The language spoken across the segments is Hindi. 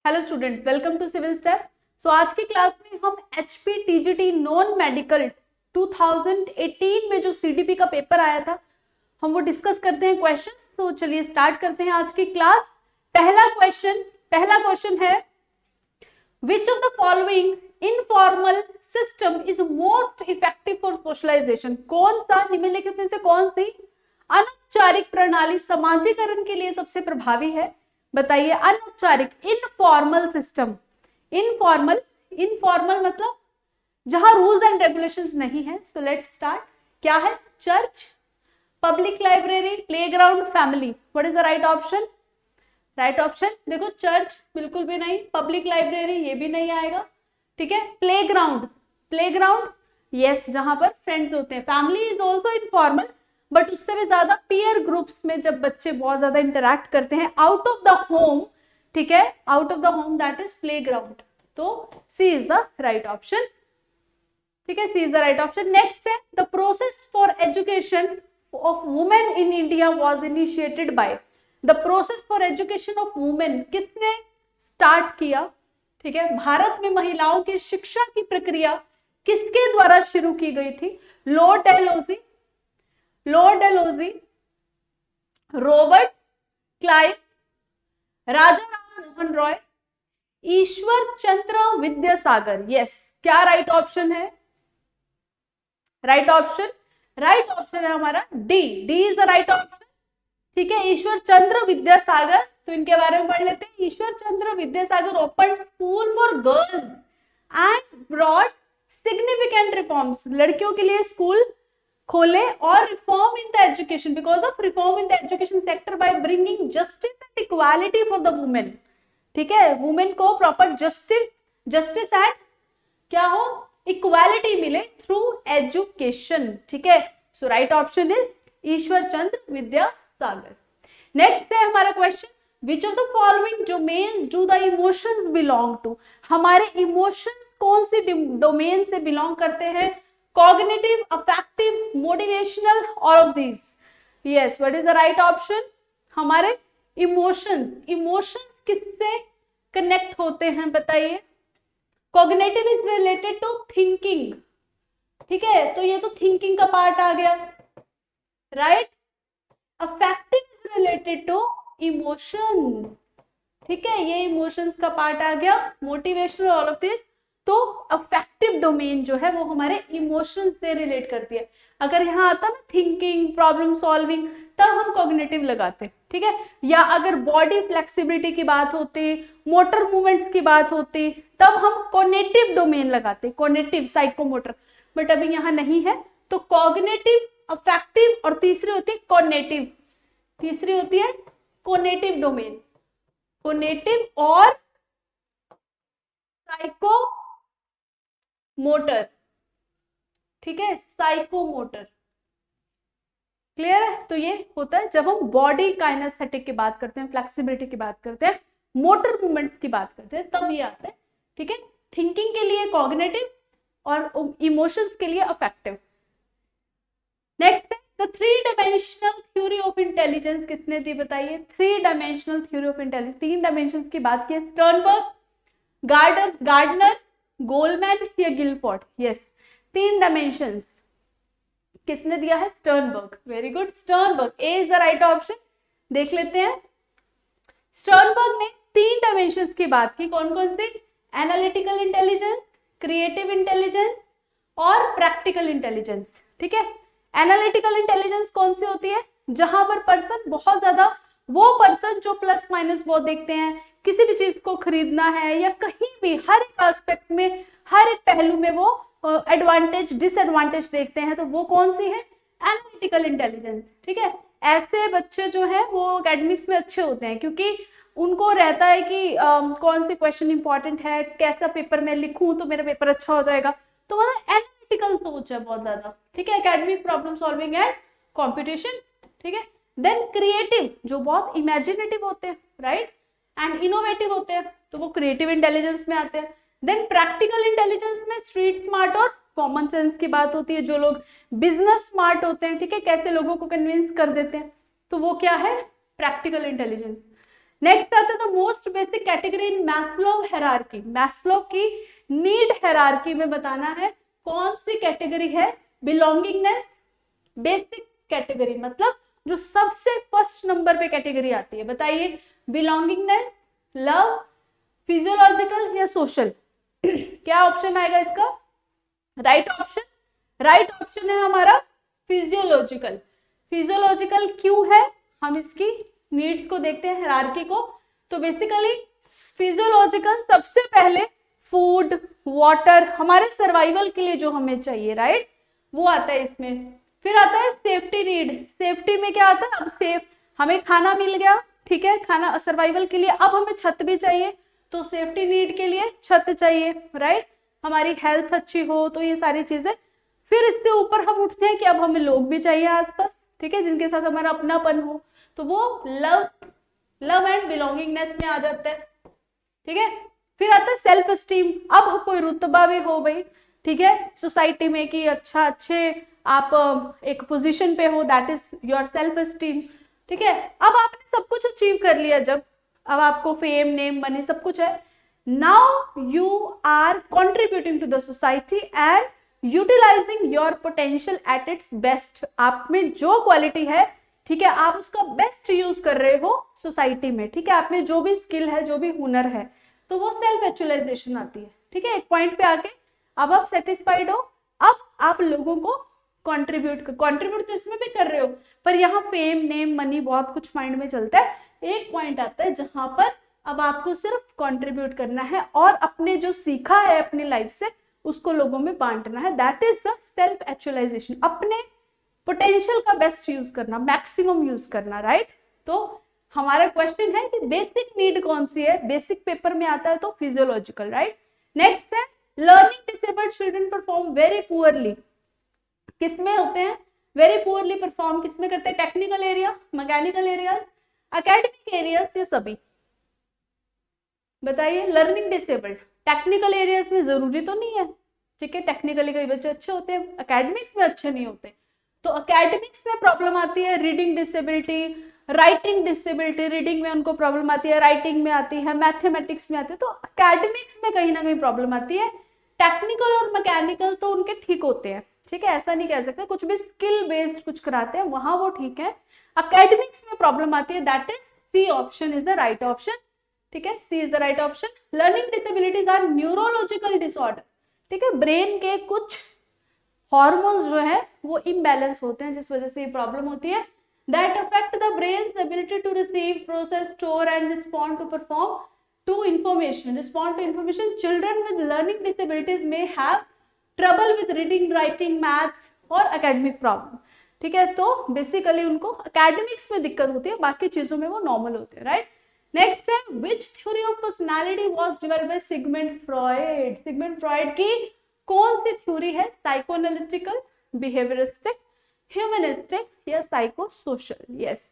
Hello students, welcome to civil step. So आज की क्लास में हम HP TGT नॉन मेडिकल 2018 में जो CDP का पेपर आया था हम वो डिस्कस करते हैं क्वेश्चन। तो चलिए स्टार्ट करते हैं आज की क्लास। पहला क्वेश्चन है which of the following informal system is most effective for socialisation. कौन सा निम्नलिखित में से कौन सी अनौपचारिक प्रणाली समाजीकरण के लिए सबसे प्रभावी है? बताइए। अनौपचारिक, इनफॉर्मल सिस्टम। इनफॉर्मल मतलब जहां रूल्स एंड रेगुलेशंस नहीं है। So let's start. क्या है? Church, public library, playground, family. What is the right option? Right option देखो, चर्च बिल्कुल भी नहीं, पब्लिक लाइब्रेरी ये भी नहीं आएगा, ठीक है। प्लेग्राउंड यस, जहां पर फ्रेंड्स होते हैं। Family is also informal, but उससे भी ज्यादा पीयर ग्रुप्स में जब बच्चे बहुत ज्यादा इंटरैक्ट करते हैं आउट ऑफ द होम, ठीक है, out of the home, that is playground. तो C is the right option, ठीक है, C is the right option. Next है the process for education of women in India was initiated by. The process for education of women किसने स्टार्ट किया? ठीक है, भारत में महिलाओं की शिक्षा की प्रक्रिया किसके द्वारा शुरू की गई थी? लॉर्ड डलहौजी, रॉबर्ट क्लाइव, राजा राम मोहन रॉय, ईश्वर चंद्र विद्यासागर। यस, क्या राइट ऑप्शन है? राइट ऑप्शन है हमारा D is the right option, ठीक है, ईश्वर चंद्र विद्यासागर। तो इनके बारे में पढ़ लेते हैं। Ishwar Chandra Vidyasagar open school for girls and broad significant reforms. लड़कियों के लिए स्कूल खोले और reform in the education, because of reform in the education sector by bringing justice and equality for the women. ठीक है, वुमेन को प्रॉपर जस्टिस एंड क्या हो, इक्वालिटी मिले थ्रू एजुकेशन, ठीक है। So right option is Ishwar Chandra Vidyasagar. Next है हमारा question, which of the following domains do the emotions belong to. हमारे इमोशंस कौन सी डोमेन से बिलोंग करते हैं? Cognitive, affective, motivational, all of this. Yes, what is the right option? हमारे इमोशंस किससे कनेक्ट होते हैं बताइए? Cognitive is related to thinking, ठीक है, तो ये तो थिंकिंग का पार्ट आ गया, right. Affective is related to emotions, ठीक है, ये इमोशंस का पार्ट आ गया। Motivational, all of this. तो अफेक्टिव डोमेन जो है वो हमारे इमोशंस से रिलेट करती है। अगर यहाँ आता ना थिंकिंग, प्रॉब्लम सॉल्विंग, तब हम कॉग्निटिव लगाते, ठीक है। या अगर बॉडी फ्लेक्सिबिलिटी की बात होती, मोटर मूवमेंट्स की बात होती, तब हम कॉग्निटिव डोमेन लगाते, कॉग्निटिव, साइकोमोटर। बट अभी यहाँ नहीं है, तो कॉग्निटिव, अफेक्टिव और तीसरी होती है कॉग्निटिव, तीसरी होती है कॉग्निटिव डोमेन, कॉग्निटिव और साइकोमोटर, ठीक है, साइकोमोटर। क्लियर है? तो ये होता है जब हम बॉडी काइनेस्थेटिक की बात करते हैं, फ्लेक्सिबिलिटी की बात करते हैं, मोटर मूवमेंट्स की बात करते हैं, तब ये आता है, ठीक है। थिंकिंग के लिए कॉग्निटिव और इमोशंस के लिए अफेक्टिव। नेक्स्ट है the three dimensional theory of intelligence किसने दी बताइए? Three dimensional theory of intelligence, तीन डायमेंशंस की बात की, स्टर्नबर्ग, गार्डनर, गोलमैन या गिलफोर्ड। यस, तीन डायमेंशंस किसने दिया है? Sternberg. Very good, Sternberg, A is the right option. देख लेते हैं, स्टर्नबर्ग ने तीन डायमेंशंस की बात की, कौन कौन सी? एनालिटिकल इंटेलिजेंस, क्रिएटिव इंटेलिजेंस और प्रैक्टिकल इंटेलिजेंस, ठीक है। एनालिटिकल इंटेलिजेंस कौन सी होती है? जहां पर पर्सन बहुत ज्यादा, वो पर्सन जो प्लस माइनस बहुत देखते हैं, किसी भी चीज को खरीदना है या कहीं भी हर एक एस्पेक्ट में, हर एक पहलू में वो एडवांटेज डिसएडवांटेज देखते हैं, तो वो कौन सी है? एनालिटिकल इंटेलिजेंस, ठीक है। ऐसे बच्चे जो है वो एकेडमिक्स में अच्छे होते हैं क्योंकि उनको रहता है कि कौन सी क्वेश्चन इंपॉर्टेंट है, कैसा पेपर मैं लिखूं तो मेरा पेपर अच्छा हो जाएगा, तो मतलब एनालिटिकल सोच है बहुत ज्यादा, ठीक है, academic problem solving and competition, ठीक है। देन क्रिएटिव, जो बहुत इमेजिनेटिव होते हैं, राइट, एंड इनोवेटिव होते हैं, तो वो क्रिएटिव इंटेलिजेंस में आते हैं। देन प्रैक्टिकल इंटेलिजेंस में स्ट्रीट स्मार्ट और कॉमन सेंस की बात होती है, जो लोग बिजनेस स्मार्ट होते हैं, ठीक है, कैसे लोगों को कन्विंस कर देते हैं, तो वो क्या है? Practical intelligence. नेक्स्ट आता है the most basic category in Maslow hierarchy, Maslow की नीड हायरार्की में बताना है कौन सी कैटेगरी है बिलोंगिंगनेस बेसिक कैटेगरी, मतलब जो सबसे फर्स्ट नंबर पे कैटेगरी आती है, बताइए बिलोंगिंगनेस, लव, फिजियोलॉजिकल या सोशल? क्या ऑप्शन आएगा इसका? राइट ऑप्शन, राइट ऑप्शन है हमारा फिजियोलॉजिकल। फिजियोलॉजिकल क्यों है, हम इसकी नीड्स को देखते हैं, हायरार्की को। तो बेसिकली फिजियोलॉजिकल सबसे पहले फूड, वाटर, हमारे सर्वाइवल के लिए जो हमें चाहिए, राइट, वो आता है इसमें। फिर आता है सेफ्टी नीड, सेफ्टी में क्या आता है, अब सेफ, हमें खाना मिल गया, ठीक है, खाना सर्वाइवल के लिए, अब हमें छत भी चाहिए, तो सेफ्टी नीड के लिए छत चाहिए, राइट, हमारी हेल्थ अच्छी हो, तो ये सारी चीजें। फिर इसके ऊपर हम उठते हैं कि अब हमें लोग भी चाहिए आसपास, ठीक है, जिनके साथ हमारा अपनापन हो, तो वो लव एंड बिलोंगिंगनेस में आ जाता है, ठीक है। फिर आता है सेल्फ एस्टीम, अब कोई रुतबा भी हो भाई, ठीक है, सोसाइटी में कि अच्छा अच्छे आप एक पोजीशन पे हो, that is your self esteem, ठीक है। अब आपने सब कुछ अचीव कर लिया, जब अब आपको फेम, नेम, मनी सब कुछ है, now you are contributing to the society and utilising your potential at its best, आप में जो क्वालिटी है, ठीक है, आप उसका बेस्ट यूज कर रहे हो सोसाइटी में, ठीक है, आप में जो भी स्किल है, जो भी हुनर है, तो वो सेल्फ एक्चुअलाइजेशन आती है, ठीक है। एक पॉइंट पे आके अब आप सेटिस्फाइड हो, अब आप लोगों को कंट्रीब्यूट तो इसमें भी कर रहे हो, पर यहाँ फेम, नेम, मनी बहुत कुछ माइंड में चलता है। एक पॉइंट आता है जहां पर अब आपको सिर्फ कंट्रीब्यूट करना है और अपने जो सीखा है अपनी लाइफ से उसको लोगों में बांटना है, that is the self actualisation, अपने पोटेंशियल का बेस्ट यूज करना, मैक्सिमम यूज करना, राइट। तो हमारा क्वेश्चन है कि बेसिक नीड कौन सी है, बेसिक पेपर में आता है तो फिजियोलॉजिकल, राइट। नेक्स्ट है learning disabled children perform very poorly, किसमें होते हैं वेरी पुअरली परफॉर्म, किसमें करते हैं, technical area, mechanical areas, academic areas, ये सभी बताइए। लर्निंग डिसेबल्ड टेक्निकल एरियाज में जरूरी तो नहीं है, ठीक है, टेक्निकली कई बच्चे अच्छे होते हैं, एकेडमिक्स में अच्छे नहीं होते, तो एकेडमिक्स में प्रॉब्लम आती है reading disability, writing disability, reading में उनको प्रॉब्लम आती है, राइटिंग में आती है, मैथमेटिक्स में आती है, तो एकेडमिक्स में कहीं ना कहीं प्रॉब्लम आती है। टेक्निकल और मैकेनिकल तो उनके ठीक होते हैं, ठीक है, ऐसा नहीं कह सकते, कुछ भी स्किल बेस्ड कुछ कराते हैं वहां वो ठीक है। एकेडमिक्स में प्रॉब्लम आती है, that is C option is the right option, ठीक है, C is the right option. Learning disabilities are neurological disorder, ठीक है, ब्रेन के कुछ हॉर्मोन्स जो है वो इम्बैलेंस होते हैं जिस वजह से ये प्रॉब्लम होती है, that affect the brain's ability to receive, process, store and respond to perform to information, respond to information. Children with learning disabilities में have trouble with reading, writing, maths और एकेडमिक प्रॉब्लम, ठीक है, तो बेसिकली उनको एकेडमिक्स में दिक्कत होती है, बाकी चीजों में वो नॉर्मल होते हैं, राइट। नेक्स्ट है which theory of personality was developed by Sigmund Freud, Sigmund Freud की कौन सी थ्योरी है, साइकोएनालिटिकल, बिहेवियरिस्टिक, ह्यूमनिस्टिक या साइको सोशल? यस,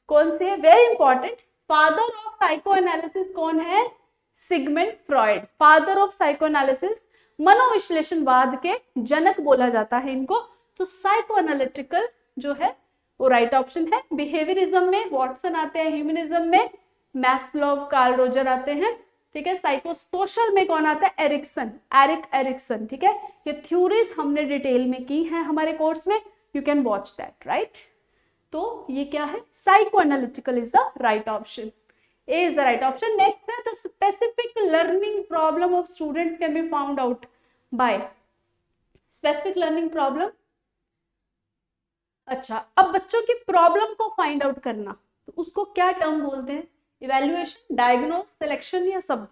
कौन सी है, very important. Father of psychoanalysis कौन है, Sigmund Freud, father of psychoanalysis, मनोविश्लेषणवाद के जनक बोला जाता है इनको, तो साइकोएनालिटिकल जो है वो राइट ऑप्शन है। बिहेवियरिज्म में वॉटसन आते हैं, ह्यूमनिज्म में मैस्लोव, कार्ल रोजर आते हैं, ठीक है, साइको सोशल में कौन आता है, एरिक्सन, एरिक एरिक्सन, ठीक है, ये थ्योरीज हमने डिटेल में की हैं हमारे कोर्स में, you can watch that, right. तो ये क्या है, psycho analytical is the right option, A is the right option. Next है the specific learning problem of students can be found out by, specific learning problem, अच्छा, अब बच्चों की प्रॉब्लम को फाइंड आउट करना, तो उसको क्या टर्म बोलते हैं, इवैल्यूएशन, डायग्नोज, सिलेक्शन या सब,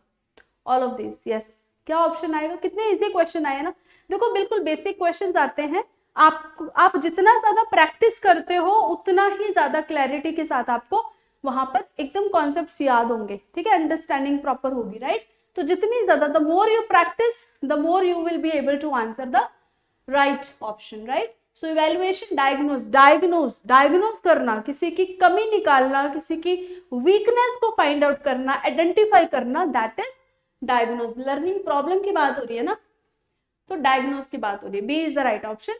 ऑल ऑफ दिस, यस। क्या ऑप्शन आएगा, कितने इजी क्वेश्चन आए ना, देखो बिल्कुल बेसिक क्वेश्चंस आते हैं, आप जितना ज्यादा प्रैक्टिस करते हो उतना ही ज्यादा क्लैरिटी के साथ आपको वहां पर एकदम कॉन्सेप्ट्स याद होंगे, ठीक है, अंडरस्टैंडिंग प्रॉपर होगी, राइट। तो जितनी ज्यादा, the more you practise the more you will be able to answer the right option, right. So evaluation, diagnose करना, किसी की कमी निकालना, किसी की वीकनेस को फाइंड आउट करना, आइडेंटिफाई करना, that is diagnose. Learning problem की बात हो रही है ना, तो डायग्नोज की बात हो रही है, B is the right option,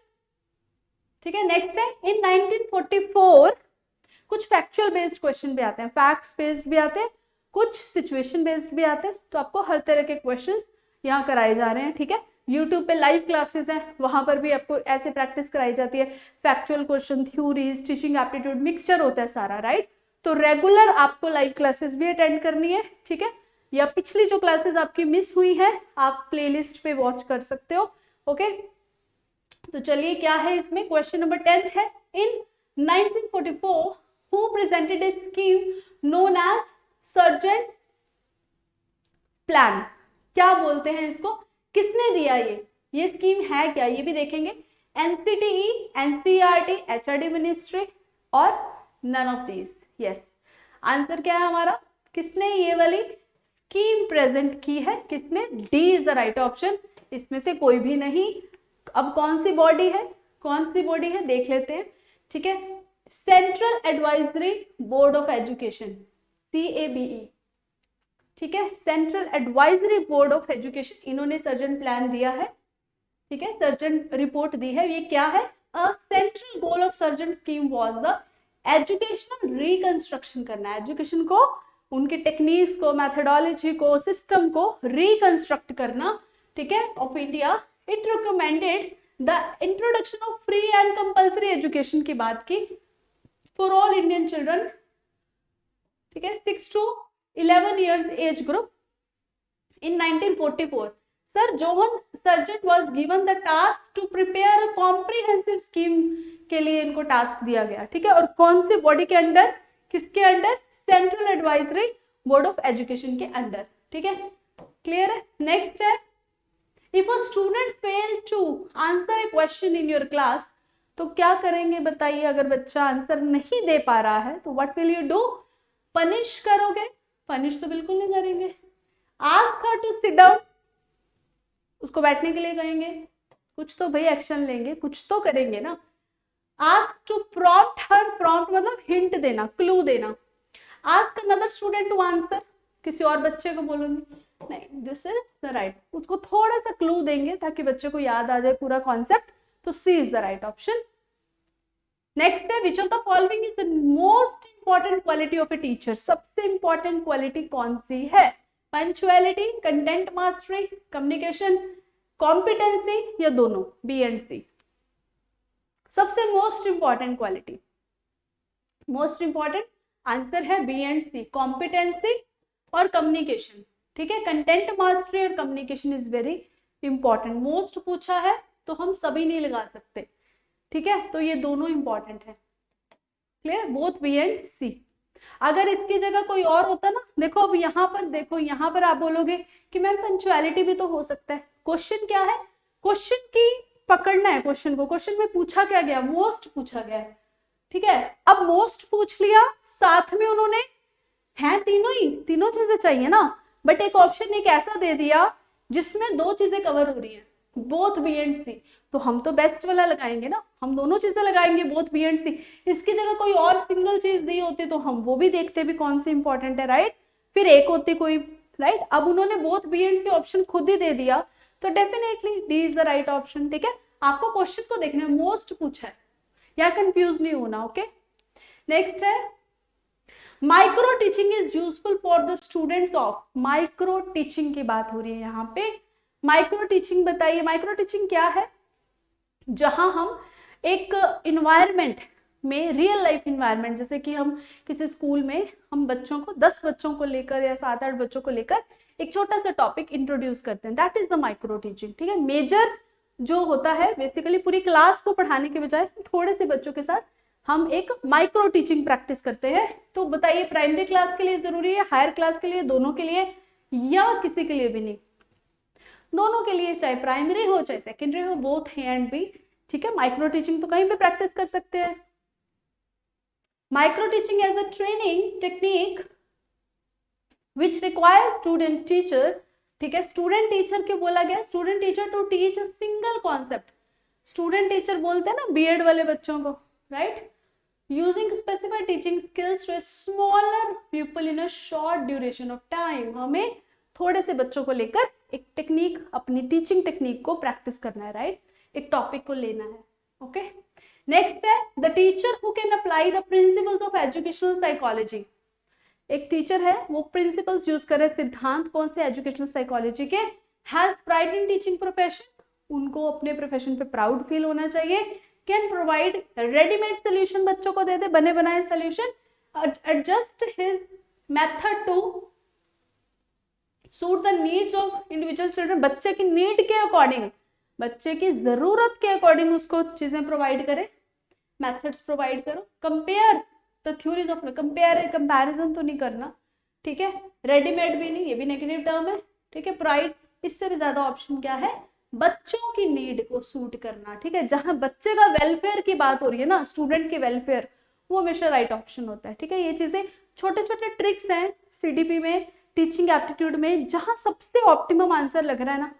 ठीक है। नेक्स्ट है इन 1944 कुछ फैक्चुअल बेस्ड क्वेश्चन भी आते हैं, फैक्ट्स बेस्ड भी आते हैं, कुछ सिचुएशन बेस्ड भी आते हैं, तो आपको हर तरह के क्वेश्चंस यहाँ कराए जा रहे हैं, ठीक है। यूट्यूब पे लाइव क्लासेस हैं, वहां पर भी आपको ऐसे प्रैक्टिस कराई जाती है, factual question, theories, teaching aptitude, mixture होता है सारा, राइट। तो रेगुलर आपको लाइव क्लासेस भी अटेंड करनी है, ठीक है। या पिछली जो क्लासेस आपकी मिस हुई है आप प्लेलिस्ट पे वॉच कर सकते हो, ओके। तो चलिए क्या है इसमें, क्वेश्चन नंबर 10 है, in 1944 who presented a scheme known as Sargent plan. क्या बोलते हैं इसको, किसने दिया ये स्कीम है क्या, ये भी देखेंगे। एनसीटीई, एनसीईआरटी, एचआरडी मिनिस्ट्री और none of these. Yes, answer क्या है हमारा, किसने ये वाली स्कीम प्रेजेंट की है, किसने, D is the right option, इसमें से कोई भी नहीं। अब कौन सी बॉडी है, कौन सी बॉडी है देख लेते हैं, ठीक है। Central advisory board of education, CABE, ठीक है। Central advisory board of education, इन्होंने सर्जन प्लान दिया है, ठीक है, सर्जन रिपोर्ट दी है। ये क्या है, a central goal of surgeon scheme was the educational reconstruction करना, एजुकेशन को, उनके टेक्निक्स को, मैथडोलॉजी को, सिस्टम को रिकंस्ट्रक्ट करना, ठीक है, of India. It recommended the introduction of free and compulsory education की बात की फॉर ऑल इंडियन चिल्ड्रन, ठीक है, 6 to 11 years age group in 1944. Sir Johann Sargent was given the task to prepare a comprehensive scheme के लिए इनको टास्क दिया गया, ठीक है। और कौन सी बॉडी के अंडर, किसके under, central advisory board of education के अंडर, ठीक है, क्लियर है। नेक्स्ट है, if a student fail to answer a question in your class, तो क्या करेंगे बताइए, अगर बच्चा आंसर नहीं दे पा रहा है तो what will you do, punish करोगे, पनिश तो बिल्कुल नहीं करेंगे। Ask her to sit down, उसको बैठने के लिए कहेंगे, कुछ तो भाई एक्शन लेंगे, कुछ तो करेंगे ना। Ask to prompt her, prompt मतलब हिंट देना, क्लू देना। Ask another student to answer, किसी और बच्चे को बोलूंगी, नहीं, दिस इज द राइट, उसको थोड़ा सा क्लू देंगे ताकि बच्चे को याद आ जाए पूरा कॉन्सेप्ट, तो C is the right option. Next है, which of the following is the most important quality of a teacher, सबसे इंपॉर्टेंट क्वालिटी कौन सी है, punctuality, content mastery, communication, competency या दोनों, बी एंड सी। सबसे most important quality, most important answer है बी एंड सी, कॉम्पिटेंसी और कम्युनिकेशन, ठीक है। कंटेंट मास्टरी और communication is very important, most पूछा है तो हम सभी नहीं लगा सकते, ठीक है, तो ये दोनों इंपॉर्टेंट है, क्लियर, बोथ बी एंड सी। अगर इसकी जगह कोई और होता ना, देखो अब यहाँ पर देखो, यहाँ पर आप बोलोगे कि मैम पंक्चुअलिटी भी तो हो सकता है। क्वेश्चन क्या है, क्वेश्चन की पकड़ना है, क्वेश्चन को, क्वेश्चन में पूछा क्या गया, मोस्ट पूछा गया है, ठीक है। अब मोस्ट पूछ लिया, साथ में उन्होंने है तीनों ही, तीनों चीजें चाहिए ना, बट एक ऑप्शन एक ऐसा दे दिया जिसमें दो चीजें कवर हो रही है, बोथ बी एंड सी, तो हम तो बेस्ट वाला लगाएंगे ना, हम दोनों चीजें लगाएंगे, बोथ बी एंड सी। इसकी जगह कोई और सिंगल चीज दी होती तो हम वो भी देखते भी कौन सी इंपॉर्टेंट है, राइट, फिर एक होती कोई, राइट। अब उन्होंने both B and C option खुद ही दे दिया, तो definitely D is the right option, ठीक है। आपको क्वेश्चन को देखना है, मोस्ट पूछा है, या कंफ्यूज नहीं होना, ओके। नेक्स्ट है, micro teaching is useful for the students of, micro teaching की बात हो रही है यहाँ पे। माइक्रो टीचिंग बताइए, माइक्रो टीचिंग क्या है, जहां हम एक इन्वायरमेंट में, रियल लाइफ इन्वायरमेंट, जैसे कि हम किसी स्कूल में हम बच्चों को, 10 बच्चों को लेकर या 7-8 बच्चों को लेकर एक छोटा सा टॉपिक इंट्रोड्यूस करते हैं, that is the micro teaching, ठीक है। मेजर जो होता है बेसिकली पूरी क्लास को पढ़ाने के बजाय थोड़े से बच्चों के साथ हम एक माइक्रो टीचिंग प्रैक्टिस करते हैं। तो बताइए प्राइमरी क्लास के लिए जरूरी है, हायर क्लास के लिए, दोनों के लिए, या किसी के लिए भी नहीं, दोनों के लिए, चाहे प्राइमरी हो चाहे सेकेंडरी हो, बोथ ए एंड बी, ठीक है। माइक्रो टीचिंग तो कहीं पे प्रैक्टिस कर सकते हैं। Micro teaching as a training technique which requires student teacher, ठीक है, स्टूडेंट टीचर क्यों बोला गया, student teacher to teach a single concept, student teacher बोलते हैं ना बीएड वाले बच्चों को, right, using specified teaching skills to a smaller people in a short duration of time. हमें थोड़े से बच्चों को लेकर एक टेक्निक, अपनी टीचिंग टेक्निक को प्रैक्टिस करना है, राइट, एक टॉपिक को लेना है, ओके। नेक्स्ट है, the teacher who can apply the principles of educational psychology, एक टीचर है वो प्रिंसिपल्स यूज करे, सिद्धांत कौन से, एजुकेशनल साइकोलॉजी के, has pride in teaching profession, उनको अपने प्रोफेशन पे प्राउड फील होना चाहिए, कैन प्रोवाइड रेडीमेड सोल्यूशन, बच्चों को दे दे बने बनाए solution, adjust his method to suit the needs of individual children, बच्चे की नीड के अकॉर्डिंग, बच्चे की जरूरत के अकॉर्डिंग उसको चीजें प्रोवाइड करे, मेथड्स प्रोवाइड करो, compare the theories of, comparison तो नहीं करना, ठीक है, रेडीमेड भी नहीं, ये भी नेगेटिव टर्म है, ठीक है, प्राइड, इससे भी ज्यादा ऑप्शन क्या है, बच्चों की नीड को सूट करना, ठीक है, जहां बच्चे का वेलफेयर की बात हो रही है ना, स्टूडेंट की वेलफेयर, वो हमेशा राइट ऑप्शन होता है, ठीक है। ये चीजें छोटे छोटे ट्रिक्स हैं सीडीपी में, टीचिंग एप्टीट्यूड में, जहां सबसे ऑप्टिमम आंसर लग रहा है ना,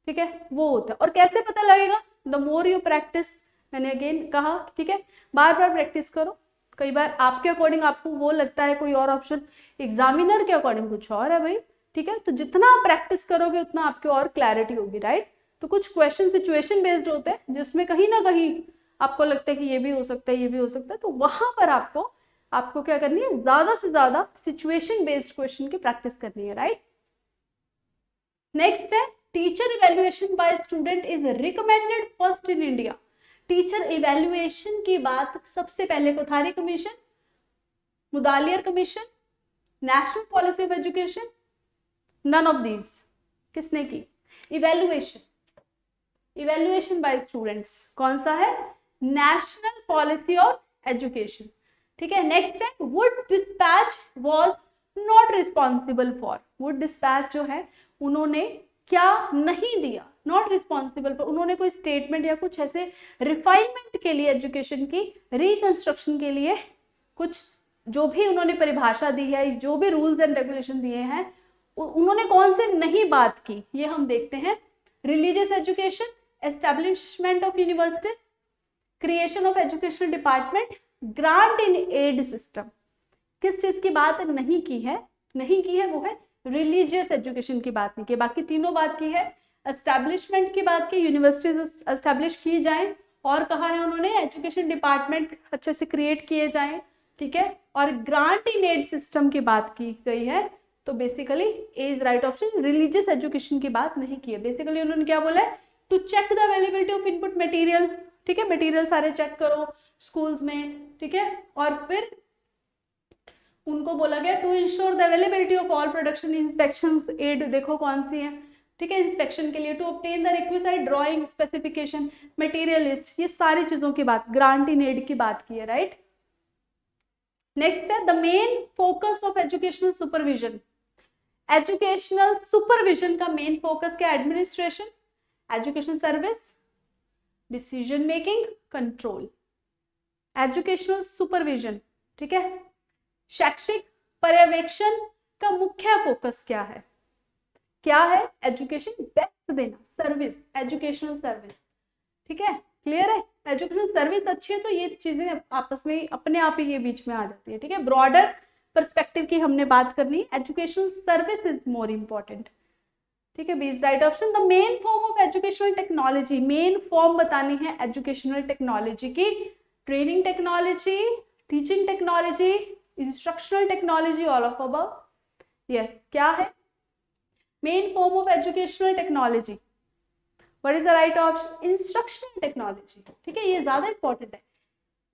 ठीक है, वो होता है। और कैसे पता लगेगा, द मोर यू प्रैक्टिस, मैंने अगेन कहा, ठीक है, बार बार प्रैक्टिस करो, कई बार आपके अकॉर्डिंग आपको वो लगता है कोई और ऑप्शन, एग्जामिनर के अकॉर्डिंग कुछ और है भाई, ठीक है, तो जितना आप प्रैक्टिस करोगे उतना आपको और क्लैरिटी होगी, राइट। तो कुछ क्वेश्चन सिचुएशन बेस्ड होते हैं जिसमें कहीं ना कहीं आपको लगता है कि ये भी हो सकता है, ये भी हो सकता है, तो वहां पर आपको क्या करनी है, ज्यादा से ज्यादा सिचुएशन बेस्ड क्वेश्चन की प्रैक्टिस करनी है, राइट। नेक्स्ट है, teacher evaluation by student is recommended first in India, teacher evaluation की बात सबसे पहले Kothari commission, Mudaliar commission, national policy of education, none of these, किसने की इवेल्युएशन बाय स्टूडेंट्स, कौन सा है, नेशनल पॉलिसी ऑफ एजुकेशन, ठीक है। नेक्स्ट है, Wood dispatch was not responsible for, Wood dispatch जो है उन्होंने क्या नहीं दिया, नॉट रिस्पॉन्सिबल फॉर, उन्होंने कोई स्टेटमेंट या कुछ ऐसे रिफाइनमेंट के लिए, एजुकेशन की रिकंस्ट्रक्शन के लिए कुछ जो भी उन्होंने परिभाषा दी है, जो भी रूल्स एंड रेगुलेशन दिए हैं, उन्होंने कौन से नहीं बात की, ये हम देखते हैं। Religious education, establishment of universities, creation of educational department, grant in aid system, किस चीज की बात नहीं की है, वो है रिलीजियस एजुकेशन की बात नहीं की, बाकी तीनों बात की है। एस्टेब्लिशमेंट की बात की, यूनिवर्सिटीज एस्टेब्लिश की जाए, और कहा है उन्होंने एजुकेशन डिपार्टमेंट अच्छे से क्रिएट किए जाएं, ठीक है, और ग्रांट इन एड सिस्टम की बात की गई है। तो basically A is right option, religious education की बात नहीं की है। बेसिकली उन्होंने क्या बोला है, to check the availability of input material, ठीक है, मटेरियल सारे चेक करो स्कूल्स में, ठीक है, और फिर उनको बोला गया to ensure the availability of all production inspections aid, देखो कौन सी है, ठीक है, इंस्पेक्शन के लिए, to obtain the requisite drawing specification, material list, ये सारी चीजों की बात, ग्रांट इन एड की बात की है, राइट। नेक्स्ट है, the main focus of educational supervision, educational supervision का मेन फोकस क्या, administration, education service, decision making, control, educational supervision, ठीक है। शैक्षिक पर्यवेक्षण का मुख्य फोकस क्या है, एजुकेशन बेस्ट देना, सर्विस, एजुकेशनल सर्विस, ठीक है, क्लियर है। एजुकेशनल सर्विस अच्छी है तो ये चीजें आपस में अपने आप ही ये बीच में आ जाती है, ठीक है। ब्रॉडर पर्सपेक्टिव की हमने बात करनी, educational service is more important, ठीक है, B is right option. The main form of educational technology, main form बतानी है एजुकेशनल टेक्नोलॉजी की, training technology, teaching technology, instructional technology, all of above, yes, क्या है main form of educational technology, what is the right option, instructional technology, ठीक है, ये ज्यादा इंपॉर्टेंट है।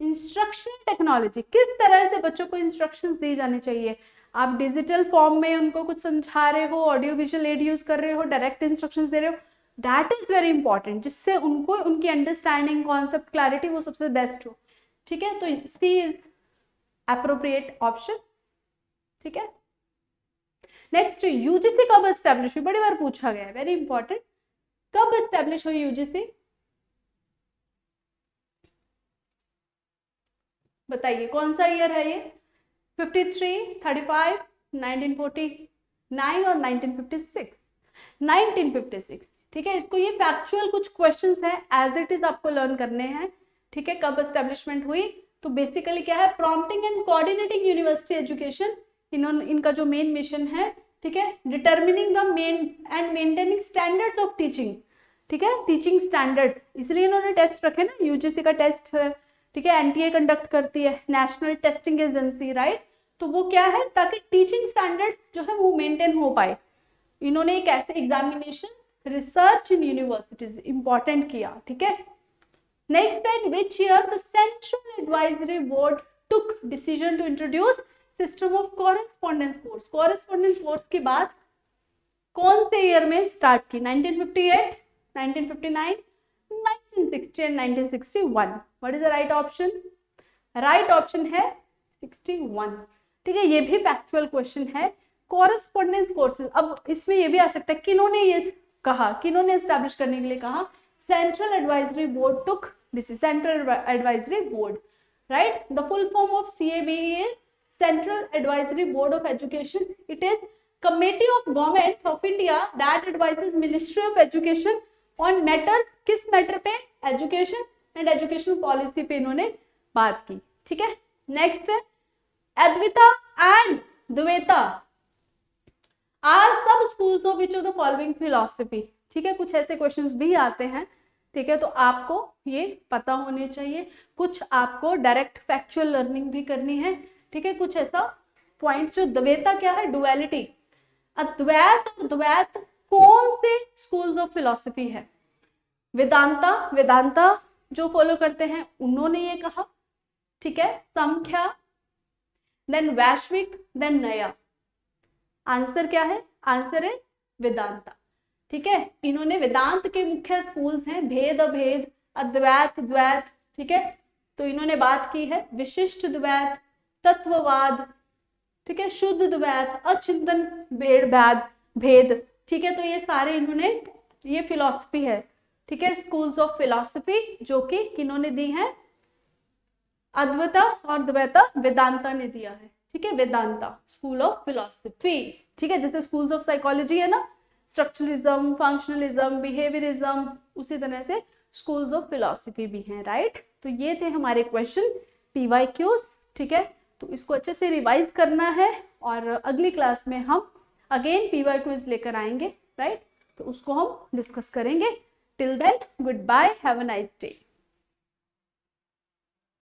इंस्ट्रक्शनल टेक्नोलॉजी, किस तरह से बच्चों को इंस्ट्रक्शंस दी जानी चाहिए, आप डिजिटल फॉर्म में उनको कुछ समझा रहे हो, ऑडियो विजुअल एड यूज कर रहे हो, डायरेक्ट इंस्ट्रक्शंस दे रहे हो, दैट इज वेरी इंपॉर्टेंट, जिससे उनको उनकी अंडरस्टैंडिंग, कॉन्सेप्ट क्लैरिटी वो सबसे बेस्ट हो, ठीक है। तो सी इज एप्रोप्रिएट ऑप्शन, ठीक है। नेक्स्ट, यूजीसी कब एस्टेब्लिश हुई, बड़ी बार पूछा गया है, वेरी इंपॉर्टेंट, कब एस्टेब्लिश हुई यूजीसी, बताइए कौन सा ईयर है ये, 53, 35, 1949 और 1956, 1956, ठीक है। इसको ये फैक्चुअल कुछ क्वेश्चंस हैं, एज इट इज आपको लर्न करने हैं, ठीक है। कब एस्टेब्लिशमेंट हुई, तो बेसिकली क्या है, prompting and coordinating university education, इनका जो मेन मिशन है, ठीक है, determining the main and maintaining standards of teaching, ठीक है, टीचिंग स्टैंडर्ड्स, इसलिए इन्होंने टेस्ट रखे ना, यूजीसी का टेस्ट है, ठीक है, एनटीए कंडक्ट करती है, नेशनल टेस्टिंग एजेंसी, राइट। तो वो क्या है, ताकि टीचिंग स्टैंडर्ड जो है वो मेंटेन हो पाए, इन्होंने एक ऐसे examination research in universities important किया, ठीक है। नेक्स्ट है, in which year the central advisory board took decision to introduce system of correspondence course. Correspondence course की बात कौन से ईयर में स्टार्ट की? 1958, 1959, 1960 and 1961। What is the right option? Right option है 61, ठीक है। ये भी फैक्चुअल क्वेश्चन है। कॉरेस्पॉन्डेंस कोर्सेज, अब इसमें ये भी आ सकता है किन्होंने ये कहा, किन्होंने एस्टैब्लिश करने के लिए कहा? Central advisory board took this, central advisory board, right. The full form of CABE is Central Advisory Board of Education. It is Committee of Government of India that advises Ministry of Education on matters, किस मैटर पे? एजुकेशन एंड एजुकेशन पॉलिसी पे इन्होंने बात की, ठीक है। नेक्स्ट है, अद्विता एंड द्वैता आर सब schools of which of the following philosophy, ठीक है। कुछ ऐसे क्वेश्चंस भी आते हैं, ठीक है, तो आपको ये पता होने चाहिए। कुछ आपको डायरेक्ट फैक्चुअल लर्निंग भी करनी है, ठीक है। कुछ ऐसा पॉइंट्स, जो द्वैता क्या है? डुअलिटी। अद्वैत और द्वैत कौन से स्कूल्स ऑफ फिलॉसफी है? वेदांता, वेदांता जो फॉलो करते हैं उन्होंने ये कहा, ठीक है। संख्या, देन वैश्विक, देन नया। आंसर क्या है? आंसर है वेदांता, ठीक है। इन्होंने वेदांत के मुख्य स्कूल्स हैं भेद, अभेद, अद्वैत, द्वैत, ठीक है। तो इन्होंने बात की है विशिष्ट द्वैत, तत्ववाद, ठीक है, शुद्ध द्वैत, अचिंतन भेद, ठीक है। तो ये सारे इन्होंने, ये फिलॉसफी है, ठीक है, स्कूल्स ऑफ फिलॉसफी, जो कि किन्होंने दी है? अद्वैता और द्वैता वेदांता ने दिया है, ठीक है। वेदांता स्कूल ऑफ फिलॉसफी, ठीक है। जैसे स्कूल्स ऑफ साइकोलॉजी है ना, स्ट्रक्चरलिज्म, फंक्शनलिज्म, बिहेवियरिज्म, उसी तरह से स्कूल्स ऑफ फिलॉसफी भी हैं, राइट। तो ये थे हमारे क्वेश्चन PYQs, ठीक है। तो इसको अच्छे से रिवाइज करना है और अगली क्लास में हम अगेन PYQs लेकर आएंगे, राइट। तो उसको हम डिस्कस करेंगे। Till then, goodbye, have a nice day.